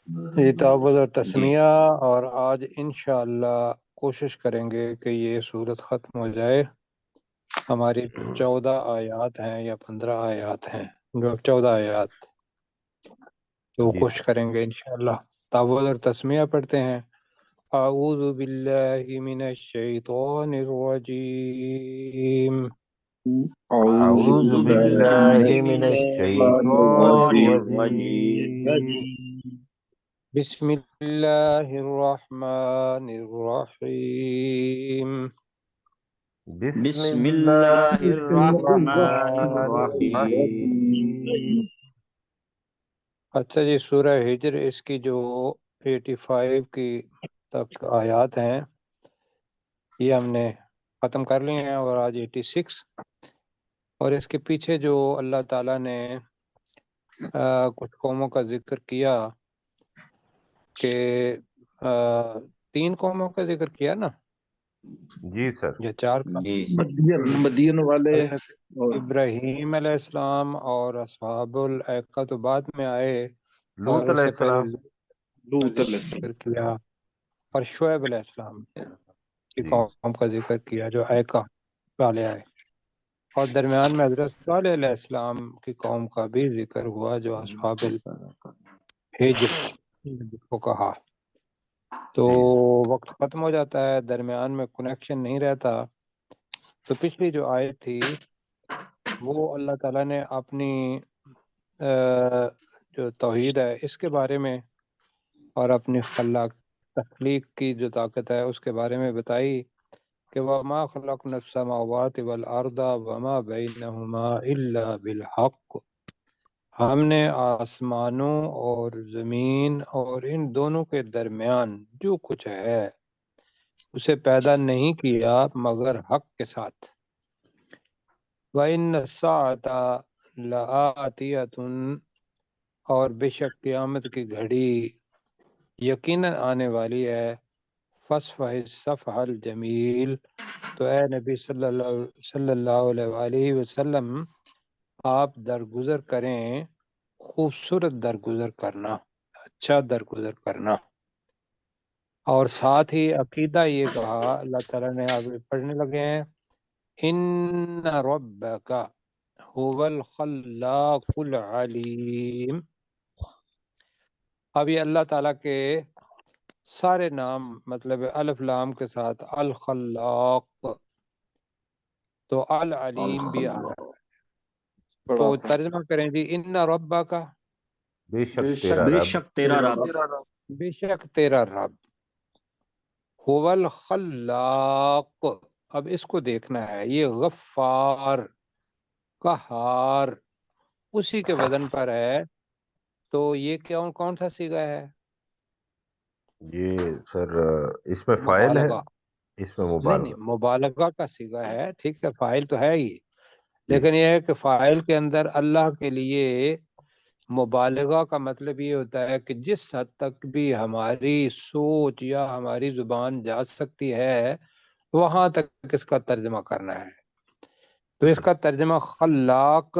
یہ تعوذ اور تسمیہ، اور آج انشاءاللہ کوشش کریں گے کہ یہ صورت ختم ہو جائے۔ ہماری 14 آیات ہیں یا 15 آیات ہیں، جو 14 آیات، تو جی کوشش کریں گے انشاءاللہ۔ تعوذ اور تسمیہ پڑھتے ہیں۔ اعوذ باللہ من الشیطان الرجیم، أعوذ اعوذ بالله باللہ من من الشيطان الشیطان الرجيم. الرجیم، بسم اللہ الرحمن الرحیم۔ بسم بسم اللہ الله الرحمن الرحمن الرحيم. الرحیم۔ اچھا جی، سورہ ہجر اس کی جو 85 کی تک آیات ہیں یہ ہم نے ختم کر لی ہیں، اور آج 86، اور اس کے پیچھے جو اللہ تعالیٰ نے کچھ قوموں کا ذکر کیا کہ 3 قوموں کا ذکر کیا نا، جی سر، یا 4 کا؟ جی مدین والے ہیں اور ابراہیم علیہ السلام اور اصحاب الایکہ تو بعد میں آئے، مگر لوط اس علیہ سے پہلے السلام۔ لوط کا علیہ السلام. ذکر کیا، اور شعیب علیہ السلام کی جی قوم کا ذکر کیا جو ایکا والے آئے، اور درمیان میں حضرت صالح علیہ السلام کی قوم کا بھی ذکر ہوا جو اصحاب الحجر کو کہا۔ تو جی وقت ختم ہو جاتا ہے، درمیان میں کنیکشن نہیں رہتا۔ تو پچھلی جو آیت تھی وہ اللہ تعالیٰ نے اپنی جو توحید ہے اس کے بارے میں، اور اپنی تخلیق کی جو طاقت ہے اس کے بارے میں بتائی کہ وَمَا خَلَقْنَا السَّمَاوَاتِ وَالْأَرْضَ وَمَا بَيْنَهُمَا إِلَّا بِالْحَقِّ، ہم نے آسمانوں اور زمین اور ان دونوں کے درمیان جو کچھ ہے اسے پیدا نہیں کیا مگر حق کے ساتھ۔ وَإِنَّ السَّاعَةَ لَآتِيَةٌ، اور بے شک قیامت کی گھڑی یقیناً آنے والی ہے۔ فَاصْفَحِ الصَّفْحَ الْجَمِيلَ، تو اے نبی صلی اللہ علیہ وآلہ وسلم آپ درگزر کریں، خوبصورت درگزر کرنا، اچھا درگزر کرنا۔ اور ساتھ ہی عقیدہ یہ کہا، اللہ تعالیٰ نے آگے پڑھنے لگے ہیں، ان ربک هو الخلاق العلیم۔ اب یہ اللہ تعالیٰ کے سارے نام، مطلب الف لام کے ساتھ الخلاق، تو العلیم بھی آ رہا ہے، تو ترجمہ کریں جی، ان ربک، بے شک تیرا بے رب، شک تیرا رب بے شک تیرا رب، هو الخلاق، اب اس کو دیکھنا ہے، یہ غفار، قہار، اسی کے وزن پر ہے، تو یہ کون سا صیغہ ہے؟ یہ سر اس میں فاعل ہے، مبالغہ، اس میں نہیں مبالغہ۔ مبالغہ کا صیغہ ہے، ٹھیک ہے، فاعل تو ہے ہی، جی لیکن یہ ہے کہ فاعل کے اندر اللہ کے لیے مبالغہ کا مطلب یہ ہوتا ہے کہ جس حد تک بھی ہماری سوچ یا ہماری زبان جا سکتی ہے وہاں تک اس کا ترجمہ کرنا ہے۔ تو اس کا ترجمہ خلاق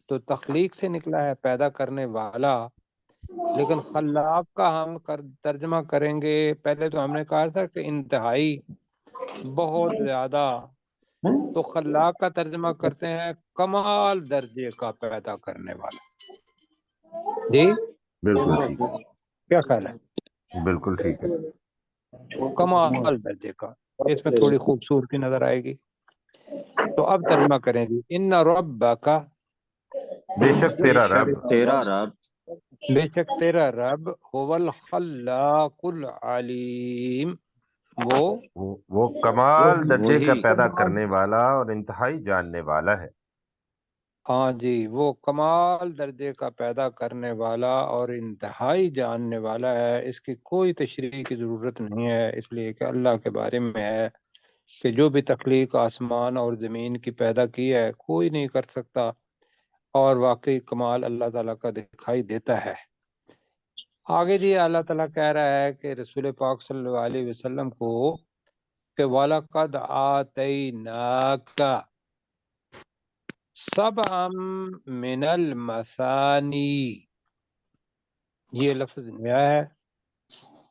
تو تخلیق سے نکلا ہے، پیدا کرنے والا، لیکن خلاق کا ہم ترجمہ کریں گے، پہلے تو ہم نے کہا تھا کہ انتہائی، بہت زیادہ، تو خلاق کا ترجمہ کرتے ہیں کمال درجے کا پیدا کرنے والا۔ جی بالکل ٹھیک ہے، کیا خیال ہے؟ بالکل ٹھیک ہے۔ کمال درجے کا، اس میں تھوڑی خوبصورتی نظر آئے گی۔ تو اب ترجمہ کریں گی، ان ربک، بے شک بے تیرا شک رب، تیرا رب بے شک تیرا رب، هو الخلاق العلیم، وہ کمال درجے کا وہی پیدا کرنے والا اور انتہائی جاننے والا ہے۔ ہاں جی، وہ کمال درجے کا پیدا کرنے والا اور انتہائی جاننے والا ہے، اس کی کوئی تشریح کی ضرورت نہیں ہے، اس لیے کہ اللہ کے بارے میں ہے کہ جو بھی تخلیق آسمان اور زمین کی پیدا کی ہے کوئی نہیں کر سکتا، اور واقعی کمال اللہ تعالیٰ کا دکھائی دیتا ہے۔ آگے جی اللہ تعالیٰ کہہ رہا ہے کہ رسول پاک صلی اللہ علیہ وسلم کو کہ وَلَقَدْ آتَيْنَاكَ سَبْعًا مِنَ الْمَثَانِي، یہ لفظ نیا ہے،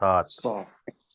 7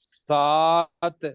7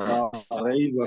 لَا رَيْبَ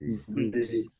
فِيهِ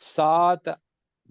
7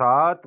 7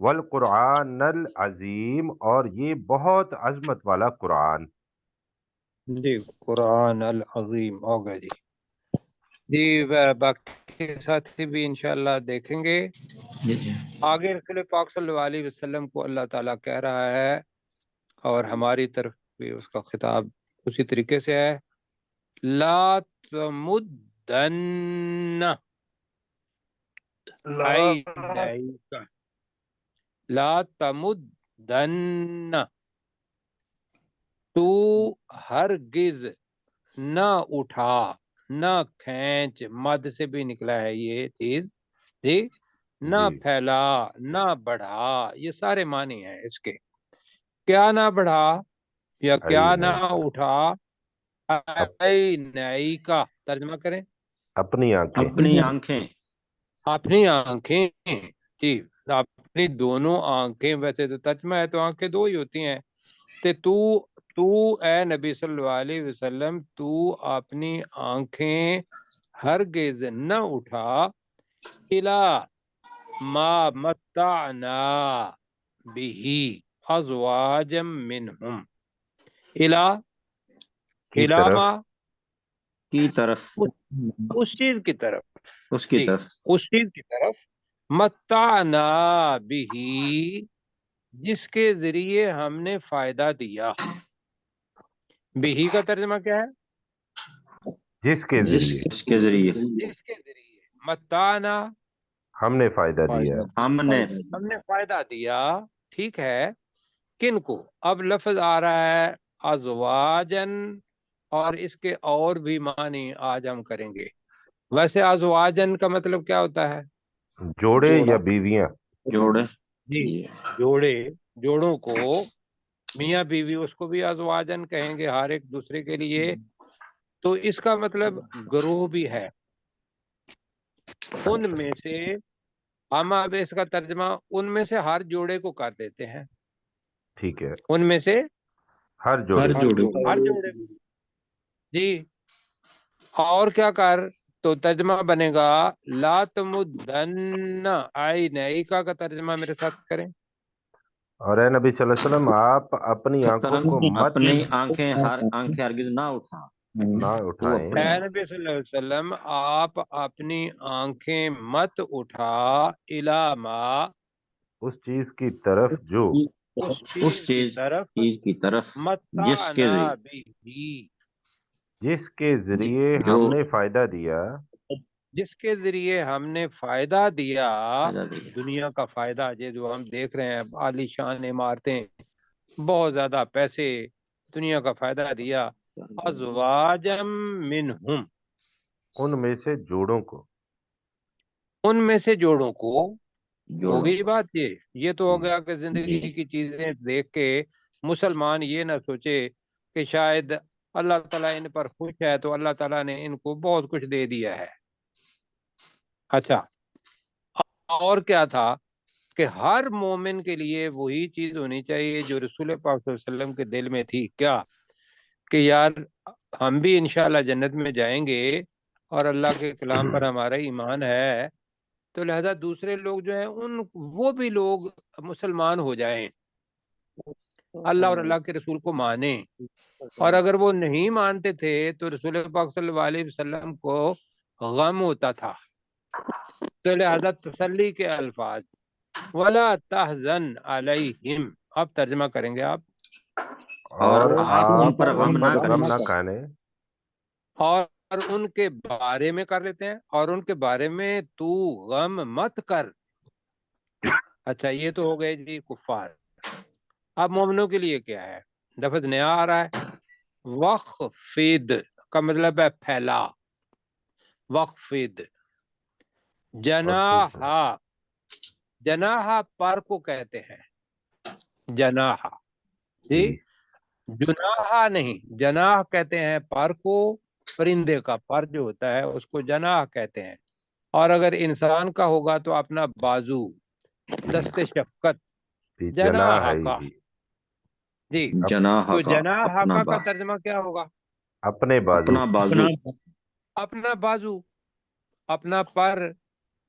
والقرآن العظیم، اور یہ بہت عظمت والا قرآن۔ جی قرآن العظیم ہو گیا جی۔ جی باقی ساتھی بھی انشاءاللہ دیکھیں گے آگے۔ رسول پاک صلی اللہ علیہ وسلم کو اللہ تعالیٰ کہہ رہا ہے اور ہماری طرف بھی اس کا خطاب اسی طریقے سے ہے، لا تمدن عینیک، لا تمدن، تو ہرگز نہ اٹھا، نہ کھینچ، مد سے بھی نکلا ہے یہ چیز جی، نہ جی پھیلا، نہ بڑھا، یہ سارے معنی ہیں اس کے۔ کیا نہ بڑھا یا کیا نہ اٹھا؟ نئی کا ترجمہ کریں، اپنی آنکھیں۔ اپنی آنکھیں، اپنی آنکھیں جی، اپنی دونوں آنکھیں، ویسے تو ترجمہ ہے تو آنکھیں دو ہی ہوتی ہیں، تو اے نبی صلی اللہ علیہ وسلم تو اپنی آنکھیں ہرگز نہ اٹھا، الا ما متعنا بھی ازواجا منہم، کی الا طرف، ما، کی طرف، اس چیز کی طرف، اس کی جی طرف، اس چیز کی طرف، متعنا بھی، جس کے ذریعے ہم نے فائدہ دیا۔ بھی کا ترجمہ کیا ہے؟ جس کے ذریعے جس کے ذریعے جس کے ذریعے، متعنا ہم نے فائدہ دیا۔ ہم نے ہم نے فائدہ دیا، ٹھیک ہے، کن کو؟ اب لفظ آ رہا ہے ازواجن، اور اس کے اور بھی معنی آج ہم کریں گے۔ ویسے ازواجن کا مطلب کیا ہوتا ہے؟ جوڑے جوڑا یا بیویاں۔ جوڑے، جی، جوڑے، جوڑوں کو، میاں بیوی اس کو بھی ازواجن کہیں گے ہر ایک دوسرے کے لیے، تو اس کا مطلب گروہ بھی ہے۔ ان میں سے ہم اب اس کا ترجمہ ان میں سے ہر جوڑے کو کر دیتے ہیں، ٹھیک ہے، ان میں سے ہر جوڑے کو۔ ہر جوڑے کو جی، اور کیا کر، تو ترجمہ بنے گا لا تمدن عینیک کا ترجمہ میرے ساتھ کریں۔ اور اے نبی صلی اللہ علیہ وسلم آپ اپنی آنکھوں کو مت اپنی آنکھیں آنکھیں ہرگز نہ اٹھا، نہ تو اٹھائیں، اپنی اے نبی صلی اللہ علیہ وسلم آپ اپنی آنکھیں مت اٹھا، الا ما، اس چیز کی طرف جو اس اس چیز کی طرف، چیز کی طرف جس کے متعنا ذریعے بھی، جس کے ذریعے جو ہم نے فائدہ دیا۔ جس کے ذریعے ہم نے فائدہ دیا، فائدہ دیا۔ دنیا کا فائدہ، یہ جو ہم دیکھ رہے ہیں عالی شان عمارتیں، بہت زیادہ پیسے، دنیا کا فائدہ دیا، ازواجم منہم، ان میں سے جوڑوں کو۔ ان میں سے جوڑوں کو، ہو جوڑوں گئی کو، بات۔ یہ تو ہو جی گیا کہ زندگی جی کی چیزیں دیکھ کے مسلمان یہ نہ سوچے کہ شاید اللہ تعالیٰ ان پر خوش ہے تو اللہ تعالیٰ نے ان کو بہت کچھ دے دیا ہے۔ اچھا، اور کیا تھا کہ ہر مومن کے لیے وہی چیز ہونی چاہیے جو رسول پاک صلی اللہ علیہ وسلم کے دل میں تھی، کیا کہ یار ہم بھی انشاءاللہ جنت میں جائیں گے اور اللہ کے کلام پر ہمارا ایمان ہے، تو لہذا دوسرے لوگ جو ہیں وہ بھی لوگ مسلمان ہو جائیں، اللہ اور اللہ کے رسول کو مانیں، اور اگر وہ نہیں مانتے تھے تو رسول پاک صلی اللہ علیہ وسلم کو غم ہوتا تھا، تو لہذا تسلی کے الفاظ، وَلَا تَحْزَنْ عَلَيْهِمْ، اب ترجمہ کریں گے آپ، اور آپ ان آپ پر ان غم نہ پر غم کریں، نہ کھانے۔ اور ان کے بارے میں کر لیتے ہیں، اور ان کے بارے میں تو غم مت کر۔ اچھا، یہ تو ہو گئے جی کفار۔ اب مومنوں کے لیے کیا ہے؟ لفظ نیا آ رہا ہے، وخفض کا مطلب ہے پھیلا، وخفض، اور تو جناحا، جناحا پر کو کہتے ہیں، جناحا جی، جی جناحا نہیں، جناح کہتے ہیں پر کو، پرندے کا پر جو ہوتا ہے اس کو جناح کہتے ہیں، اور اگر انسان کا ہوگا تو اپنا بازو، دست شفقت، جناح جناح ہے کا جی، جناح تو کا، جناح اپنا کا ترجمہ کیا ہوگا؟ اپنے بازو۔ اپنا بازو، اپنا بازو، اپنا پر،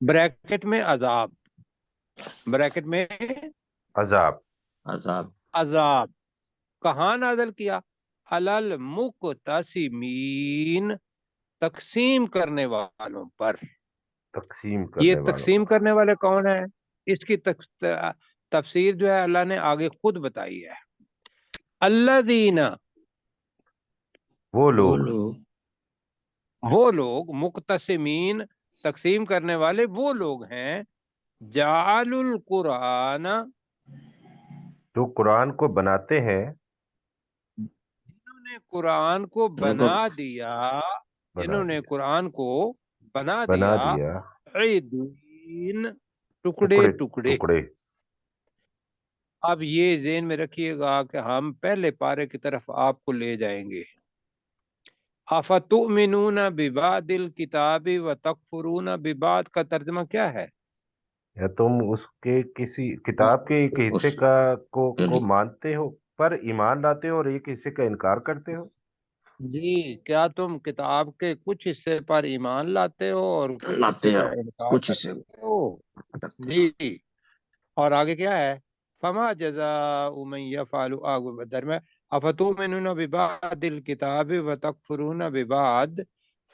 بریکٹ میں عذاب، بریکٹ میں عذاب، عذاب عذاب کہاں نازل کیا؟ علل مقتسمین، تقسیم کرنے والوں پر۔ تقسیم یہ کرنے والوں تقسیم کرنے والے کون ہیں؟ اس کی تفسیر جو ہے اللہ نے آگے خود بتائی ہے۔ الذین، وہ لوگ، وہ لوگ، مقتسمین تقسیم کرنے والے وہ لوگ ہیں، جعل القرآن، جو قرآن کو بناتے ہیں، جنہوں نے قرآن کو بنا دیا، جنہوں نے قرآن کو بنا بنا دیا، دیا عیدین، ٹکڑے ٹکڑے۔ ٹکڑے۔ اب یہ ذہن میں رکھیے گا کہ ہم پہلے پارے کی طرف آپ کو لے جائیں گے۔ افتؤمنون ببعض الکتاب وتکفرون ببعض کا ترجمہ کیا ہے؟ یا تم اس کے کسی کتاب کے ایک حصے کو مانتے ہو پر ایمان لاتے ہو اور ایک حصے کا انکار کرتے ہو؟ جی، کیا تم کتاب کے کچھ حصے پر ایمان لاتے ہو اور کچھ حصے لاتے کا ہو، انکار کچھ حصے کرتے ہو؟ جی، اور آگے کیا ہے؟ فما جزاء من يفعل، آگے در میں افتؤمنون ببعض الکتاب وتکفرون ببعض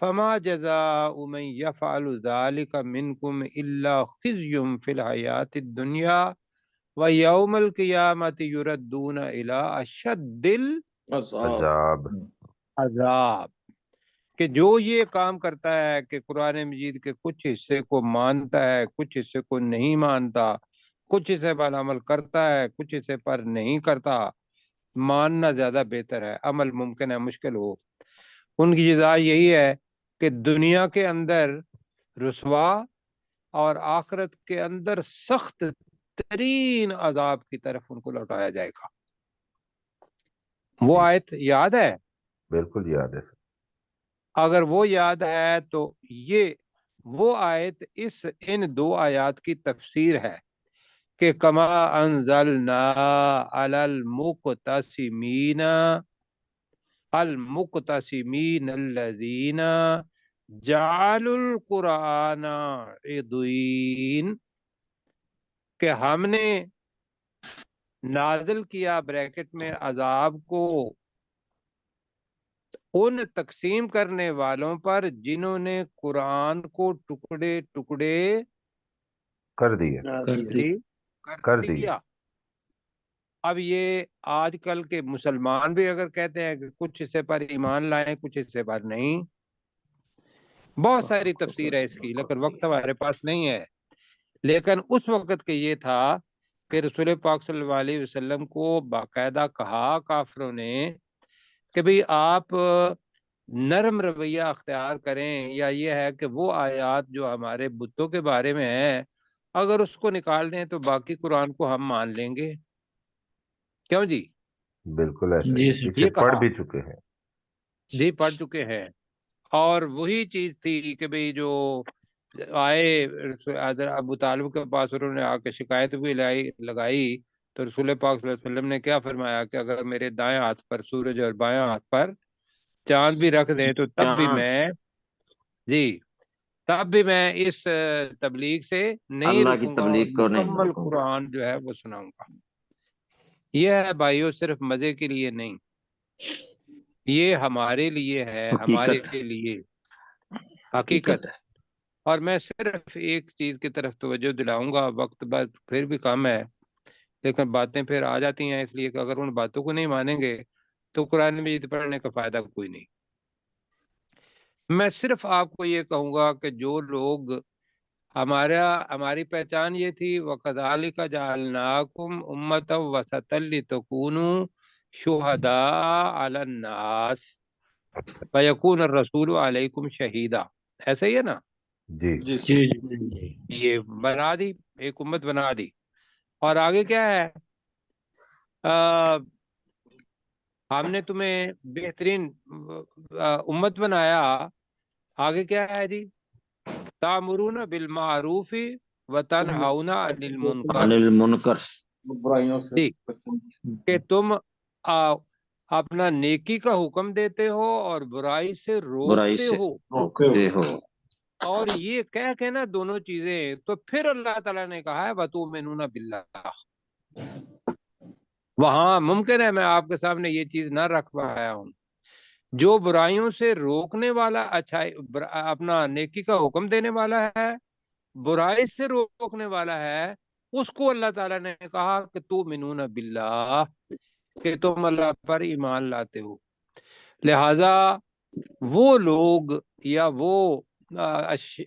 فما جزاء من يفعل ذلك منكم الا خزي في الحیاۃ الدنیا ویوم القیامۃ یردون الی اشد عذاب، العذاب، کہ جو یہ کام کرتا ہے کہ قرآن مجید کے کچھ حصے کو مانتا ہے، کچھ حصے کو نہیں مانتا، کچھ حصے پر عمل کرتا ہے، کچھ حصے پر نہیں کرتا، ماننا زیادہ بہتر ہے، عمل ممکن ہے مشکل ہو، ان کی جزا یہی ہے کہ دنیا کے اندر رسوا اور آخرت کے اندر سخت ترین عذاب کی طرف ان کو لوٹایا جائے گا۔ وہ آیت یاد ہے؟ بالکل یاد ہے۔ اگر وہ یاد ہے تو یہ وہ آیت ان دو آیات کی تفسیر ہے کہ کما انزلنا علی المقتسمین الذین جعلوا القرآن عضین، کہ ہم نے نازل کیا بریکٹ میں عذاب کو ان تقسیم کرنے والوں پر جنہوں نے قرآن کو ٹکڑے ٹکڑے کر دیا۔ کر دیا۔ اب یہ آج کل کے مسلمان بھی اگر کہتے ہیں کہ کچھ حصے پر ایمان لائیں کچھ حصے پر نہیں، بہت ساری تفسیر ہے اس کی، لیکن وقت ہمارے پاس نہیں ہے۔ لیکن اس وقت کے یہ تھا کہ رسول پاک صلی اللہ علیہ وسلم کو باقاعدہ کہا کافروں نے کہ بھئی آپ نرم رویہ اختیار کریں، یا یہ ہے کہ وہ آیات جو ہمارے بتوں کے بارے میں ہیں اگر اس کو نکال دیں تو باقی قرآن کو ہم مان لیں گے۔ کیوں جی؟ بالکل ایسے جی پیچھے پڑھ بھی چکے ہیں۔ جی پڑھ چکے ہیں، اور وہی چیز تھی کہ بھئی جو آئے ابو طالب کے پاس، انہوں نے آ کے شکایت بھی لگائی تو رسول پاک صلی اللہ علیہ وسلم نے کیا فرمایا کہ اگر میرے دائیں ہاتھ پر سورج اور بائیں ہاتھ پر چاند بھی رکھ دیں تو تب بھی میں اس تبلیغ سے نہیں اللہ کی رکوں گا اور تبلیغ کو نہیں مکمل رکوں گا۔ قرآن جو ہے وہ سناؤں گا۔ یہ ہے بھائیو صرف مزے کے لیے نہیں، یہ ہمارے لیے ہے، ہمارے لیے حقیقت ہے۔ اور میں صرف ایک چیز کی طرف توجہ دلاؤں گا، وقت بعد پھر بھی کم ہے لیکن باتیں پھر آ جاتی ہیں، اس لیے کہ اگر ان باتوں کو نہیں مانیں گے تو قرآن مجید پڑھنے کا فائدہ کوئی نہیں۔ میں صرف آپ کو یہ کہوں گا کہ جو لوگ ہماری پہچان یہ تھی وَكَذَلِكَ جَعَلْنَاكُمْ أُمَّةً وَسَطًا لِتَكُونُوا شُهَدَاءَ عَلَى النَّاسِ وَيَكُونَ الرَّسُولُ عَلَيْكُمْ شَهِيدًا، ایسا ہی ہے نا؟ جی یہ بنا دی، ایک امت بنا دی، اور آگے کیا ہے؟ ہم نے تمہیں بہترین امت بنایا، آگے کیا ہے جی؟ تَأْمُرُونَ بِالْمَعْرُوفِ وَتَنْهَوْنَ عَنِ الْمُنْكَرِ، کہ تم اپنا نیکی کا حکم دیتے ہو اور برائی سے روکتے ہو۔ اور یہ کہہ کے نا دونوں چیزیں، تو پھر اللہ تعالیٰ نے کہا ہے وَتُؤْمِنُونَ بِاللَّهِ۔ وہاں ممکن ہے میں آپ کے سامنے یہ چیز نہ رکھ پایا ہوں، جو برائیوں سے روکنے والا اچھائی اپنا نیکی کا حکم دینے والا ہے، برائی سے روکنے والا ہے، اس کو اللہ تعالیٰ نے کہا کہ تؤمنون باللہ، کہ تم اللہ پر ایمان لاتے ہو۔ لہذا وہ لوگ یا وہ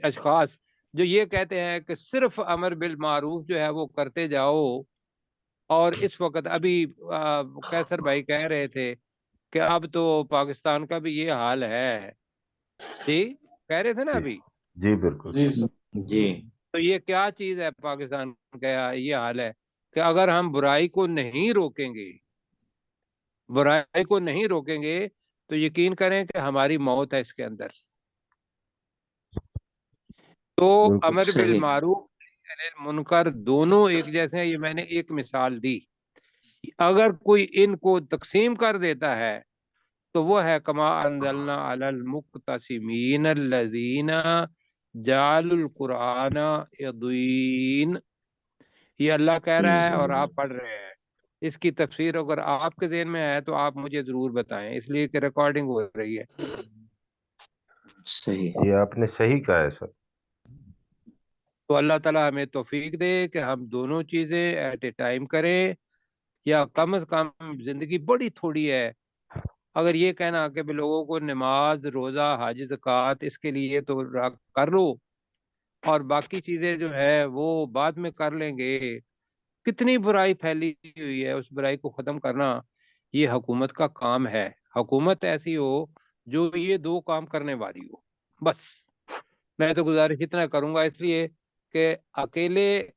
اشخاص جو یہ کہتے ہیں کہ صرف امر بالمعروف جو ہے وہ کرتے جاؤ، اور اس وقت ابھی کیسر بھائی کہہ رہے تھے کہ اب تو پاکستان کا بھی یہ حال ہے، جی کہہ رہے تھے نا جی ابھی، جی بالکل جی سر جی تو یہ کیا چیز ہے پاکستان کا یہ حال ہے کہ اگر ہم برائی کو نہیں روکیں گے، برائی کو نہیں روکیں گے تو یقین کریں کہ ہماری موت ہے اس کے اندر۔ تو بالکل امر صحیح بالمعروف نہی عن المنکر دونوں ایک جیسے ہیں، یہ میں نے ایک مثال دی۔ اگر کوئی ان کو تقسیم کر دیتا ہے تو وہ ہے کما انزلنا علی المقتسمین الذین جعلوا القرآن عضین، یہ اللہ کہہ رہا ہے اور آپ پڑھ رہے ہیں۔ اس کی تفسیر اگر آپ کے ذہن میں ہے تو آپ مجھے ضرور بتائیں، اس لیے کہ ریکارڈنگ ہو رہی ہے۔ صحیح یہ آپ نے صحیح کہا ہے سر۔ تو اللہ تعالیٰ ہمیں توفیق دے کہ ہم دونوں چیزیں ایٹ اے ٹائم کریں، یا کم از کم زندگی بڑی تھوڑی ہے، اگر یہ کہنا کہ بھی لوگوں کو نماز، روزہ، حج، زکوٰۃ اس کے لیے تو کر لو اور باقی چیزیں جو ہے وہ بعد میں کر لیں گے، کتنی برائی پھیلی ہوئی ہے، اس برائی کو ختم کرنا یہ حکومت کا کام ہے۔ حکومت ایسی ہو جو یہ دو کام کرنے والی ہو، بس میں تو گزارش اتنا کروں گا، اس لیے کہ اکیلے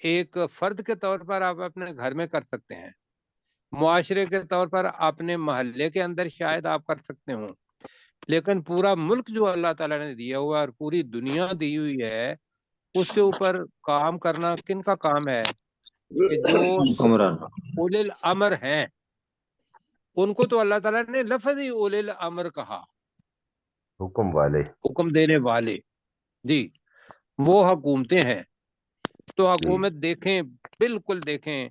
ایک فرد کے طور پر آپ اپنے گھر میں کر سکتے ہیں، معاشرے کے طور پر اپنے محلے کے اندر شاید آپ کر سکتے ہوں، لیکن پورا ملک جو اللہ تعالیٰ نے دیا ہوا ہے اور پوری دنیا دی ہوئی ہے، اس کے اوپر کام کرنا کن کا کام ہے؟ کہ جو حکمران اولی الامر ہیں، ان کو تو اللہ تعالیٰ نے لفظ ہی اولی الامر کہا، حکم والے حکم دینے والے، جی وہ حکومتیں ہیں۔ تو جی حکومت دیکھیں، بالکل دیکھیں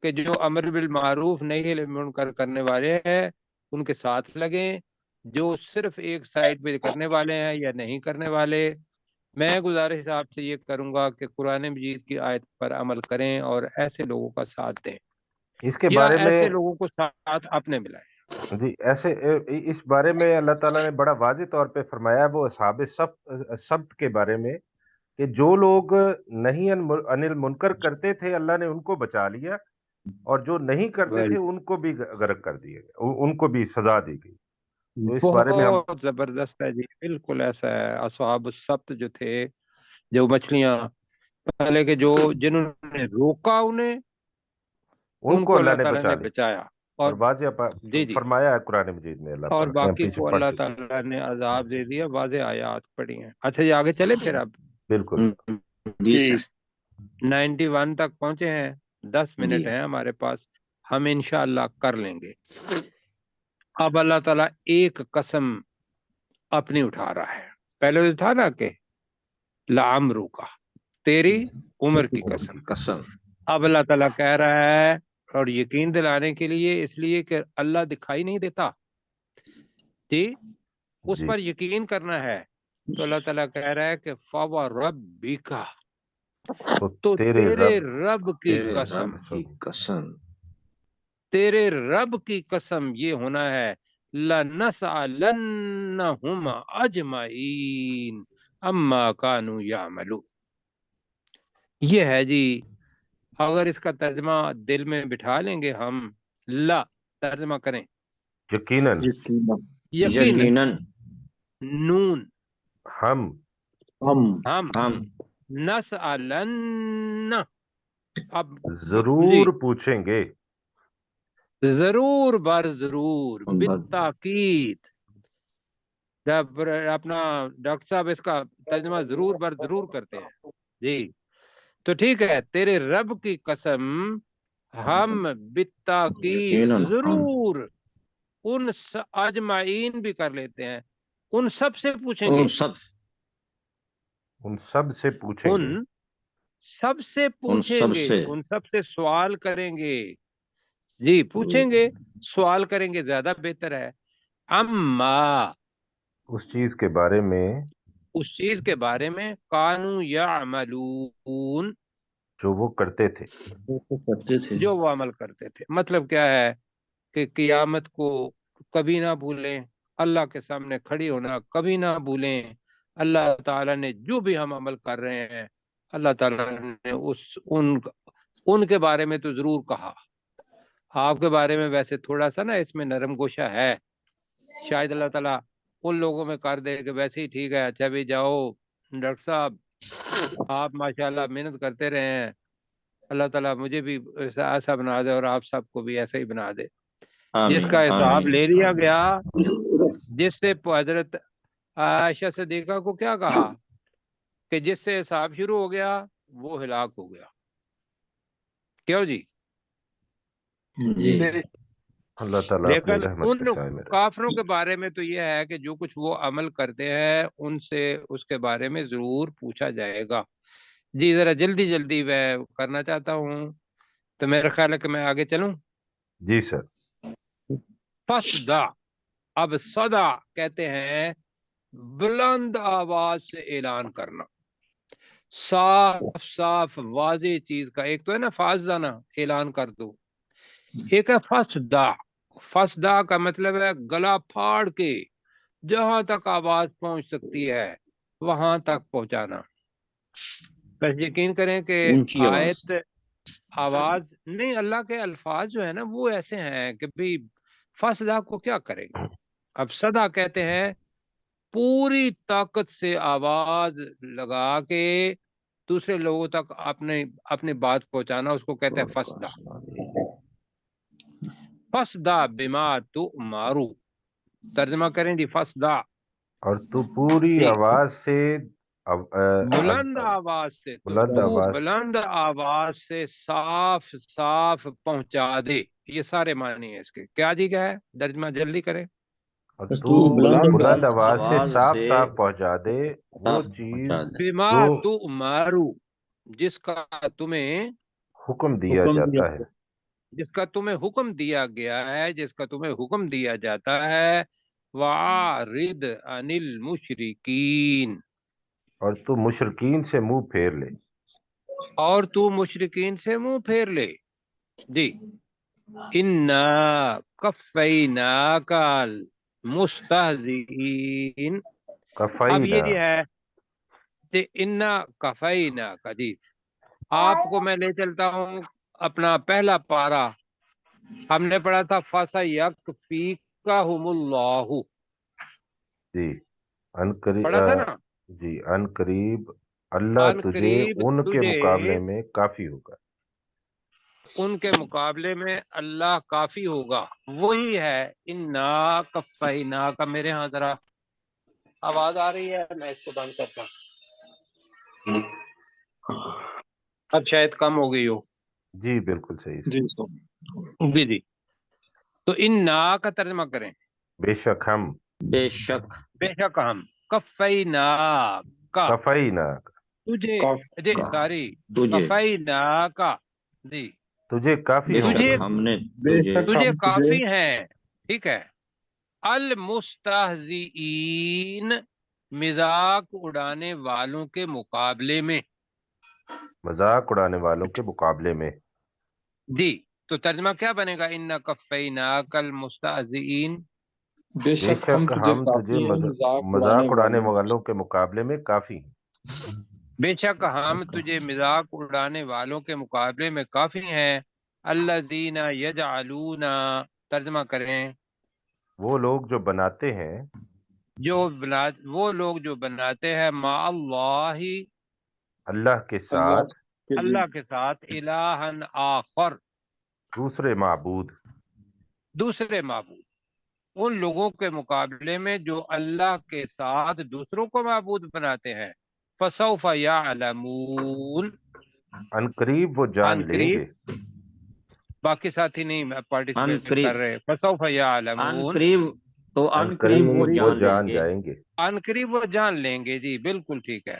کہ جو امر بالمعروف نہی عن المنکر کرنے والے ہیں ان کے ساتھ لگیں، جو صرف ایک سائڈ پہ کرنے والے ہیں یا نہیں کرنے والے، میں گزارش آپ سے یہ کروں گا کہ قرآن مجید کی آیت پر عمل کریں اور ایسے لوگوں کا ساتھ دیں، اس کے یا بارے میں ایسے لوگوں کو ساتھ اپنے ملائیں۔ جی ایسے اس بارے میں اللہ تعالیٰ نے بڑا واضح طور پہ فرمایا ہے، وہ اصحاب سبت کے بارے میں، کہ جو لوگ نہیں عن المنکر کرتے تھے اللہ نے ان کو بچا لیا، اور جو نہیں کرتے تھے ان کو بھی غرق کر دیا گیا، ان کو بھی سزا دی گئی۔ تو اس بارے میں ہم بہت زبردست ہے جی، بالکل ایسا ہے۔ اصحاب السبت جو تھے، جو مچھلیاں پہلے کے جو جنہوں نے روکا انہیں، ان ان کو کو اللہ اللہ نے تعالیٰ بچا نے لیا، بچایا، اور اور واضح جی جی، فرمایا ہے قرآن مجید میں اللہ اور پاک نے، ہم باقی پیچھے کو پڑھ اللہ چکے تعالیٰ نے عذاب دے دیا، واضح آیات پڑھی ہیں۔ اچھا جی آگے چلیں پھر، اب بالکل۔ جی سر 91 تک پہنچے ہیں، 10 جی منٹ ہیں ہمارے پاس، ہم انشاءاللہ کر لیں گے۔ اب اللہ تعالیٰ ایک قسم اپنی اٹھا رہا ہے، پہلے جو تھا نا کہ لعمرو کا، تیری عمر کی قسم، قسم اب اللہ تعالیٰ کہہ رہا ہے، اور یقین دلانے کے لیے، اس لیے کہ اللہ دکھائی نہیں دیتا جی، اس جی پر یقین کرنا ہے، تو اللہ تعالیٰ کہہ رہا ہے کہ فَوَرَبِّكَ، تو تو تیرے تیرے رب رب کی تیرے قسم، رب کی قسم تیرے رب کی قسم یہ ہونا ہے، لَنَسْأَلَنَّهُمْ أَجْمَعِينَ أَمَّا كَانُوا يَعْمَلُونَ۔ یہ ہے جی، اگر اس کا ترجمہ دل میں بٹھا لیں گے ہم، لا ترجمہ کریں، یقیناً یقیناً، یقیناً نون، ہم ہم ہم نسألن، اب جی ضرور پوچھیں گے، ضرور بر ضرور، بالتاکید، جب اپنا ڈاکٹر صاحب اس کا ترجمہ ضرور بر ضرور کرتے ہیں جی، تو ٹھیک ہے، تیرے رب کی قسم ہم بالتاکید یقیناً ہم ضرور ان اجمعین بھی کر لیتے ہیں، ان سب سے پوچھیں ان گے، سب ان سب سے پوچھیں گے، ان سب سے ان پوچھیں سب گے، سے ان سب سے سوال کریں گے، جی پوچھیں گے، سوال کریں گے زیادہ بہتر ہے، اما اس چیز کے بارے میں اس چیز کے بارے میں کانو یعملون جو وہ کرتے تھے۔ وہ کرتے تھے۔ جو وہ عمل کرتے تھے۔ مطلب کیا ہے کہ قیامت کو کبھی نہ بھولیں، اللہ کے سامنے کھڑی ہونا کبھی نہ بھولیں، اللہ تعالیٰ نے جو بھی ہم عمل کر رہے ہیں اللہ تعالیٰ نے ان کے بارے میں تو ضرور کہا، آپ کے بارے میں ویسے تھوڑا سا نا اس میں نرم گوشہ ہے، شاید اللہ تعالیٰ ان لوگوں میں کر دے کہ ویسے ہی ٹھیک ہے، اچھا بھی جاؤ ڈاکٹر صاحب آپ ماشاءاللہ محنت کرتے رہے ہیں، اللہ تعالیٰ مجھے بھی ایسا بنا دے اور آپ سب کو بھی ایسا ہی بنا دے، جس آمین کا حساب آمین لے لیا گیا، جس سے حضرت عائشہ صدیقہ کو کیا کہا کہ جس سے حساب شروع ہو گیا وہ ہلاک ہو گیا، کیوں جی؟ جی اللہ تعالیٰ اپنی لیکن رحمت ان کے سائے میں رہے۔ کافروں کے بارے میں تو یہ ہے کہ جو کچھ وہ عمل کرتے ہیں ان سے اس کے بارے میں ضرور پوچھا جائے گا۔ جی ذرا جلدی جلدی میں کرنا چاہتا ہوں، تو میرا خیال ہے کہ میں آگے چلوں۔ جی سر۔ فصدا، اب صدا کہتے ہیں بلند آواز سے اعلان کرنا، صاف صاف واضح چیز کا، ایک تو ہے نا فاصدہ نا اعلان کر دو، ایک ہے فصدا۔ فصدا کا مطلب ہے گلا پھاڑ کے جہاں تک آواز پہنچ سکتی ہے وہاں تک پہنچانا۔ بس یقین کریں کہ اونچی آواز آیت آواز نہیں، اللہ کے الفاظ جو ہے نا وہ ایسے ہیں کہ بھی فصدا کو کیا کریں گے۔ اب صدا کہتے ہیں پوری طاقت سے آواز لگا کے دوسرے لوگوں تک اپنی بات پہنچانا، اس کو کہتے ہیں فصدا۔ فصدا بما تؤمر، ترجمہ کریں جی فصدا، اور تو پوری جی آواز سے بلند آواز سے، بلند تو آواز بلند آواز سے صاف صاف پہنچا دے، یہ سارے معنی ہیں اس کے۔ کیا جی کیا ہے ترجمہ جلدی کریں۔ اور بس تو تو بلند بلند آواز سے آواز صاف سے صاف پہنچا دے وہ صاف چیز پہنچا دیں۔ بما جو تؤمر، جس کا تمہیں حکم دیا حکم دیا جاتا ہے۔ جس کا تمہیں حکم دیا گیا ہے، جس کا تمہیں حکم دیا جاتا ہے، وَعَارِضْ عَنِ الْمُشْرِكِينَ، اور تو مشرکین سے منہ پھیر لے۔ اور تو مشرکین سے منہ پھیر لے۔ جی اِنَّا كَفَّيْنَاكَ الْمُسْتَهْزِئِينَ، اب یہ کفینا، جو ہے کہ اِنَّا كَفَيْنَاكَ، جی آپ کو میں لے چلتا ہوں اپنا پہلا پارا، ہم نے پڑھا تھا فَسَيَكْفِيكَهُمُ اللَّهُ، جی پڑھا تھا نا، جی ان قریب اللہ ان تجھے قریب ان کے تجھے مقابلے میں کافی ہوگا۔ ان کے مقابلے میں اللہ کافی ہوگا، وہی ہے انا کفینا کا۔ میرے ہاں ذرا آواز آ رہی ہے، میں اس کو بند کرتا ہوں، اب شاید کم ہو گئی ہو۔ جی بالکل صحیح جی صحیح۔ جی جی، تو انا کا ترجمہ کریں، بے شک ہم، بے شک بے شک ہم، کفینا کا کفینا تجھے، جی کا ساری تجھے، کفینا کا، جی تجھے کافی بے ہوں شک گے۔ تجھے ہم نے بے تجھے شک تجھے ہم تجھے کافی ہیں، ٹھیک ہے، المستہزئین، مذاق اڑانے والوں کے مقابلے میں، مذاق اڑانے والوں کے مقابلے میں۔ جی تو ترجمہ کیا بنے گا، ان کفیناک المستہزئین، بے بے شک ہم شک تجھے ہم تجھے کافی ہیں مذاق مذاق اڑانے والوں والوں کے مقابلے میں کافی ہیں۔ بے شک ہم تجھے مذاق اڑانے والوں کے مقابلے میں کافی ہیں، الذین یجعلون، ترجمہ کریں وہ لوگ جو بناتے ہیں وہ لوگ جو بناتے ہیں مع اللہ، اللہ کے اللہ ساتھ کے لیے اللہ کے ساتھ، الہن آخر، دوسرے معبود، دوسرے معبود، ان لوگوں کے مقابلے میں جو اللہ کے ساتھ دوسروں کو معبود بناتے ہیں، فسوف یعلمون، ان قریب وہ جان ان لیں قریب، گے۔ باقی ساتھی نہیں ان پارٹیسپیٹ قریب، کر رہے، فسوف ان یعلمون، قریب، تو ان ان قریب وہ قریب وہ جان لیں جان گے۔ جائیں گے۔ ان قریب وہ جان لیں گے، جی بالکل ٹھیک ہے،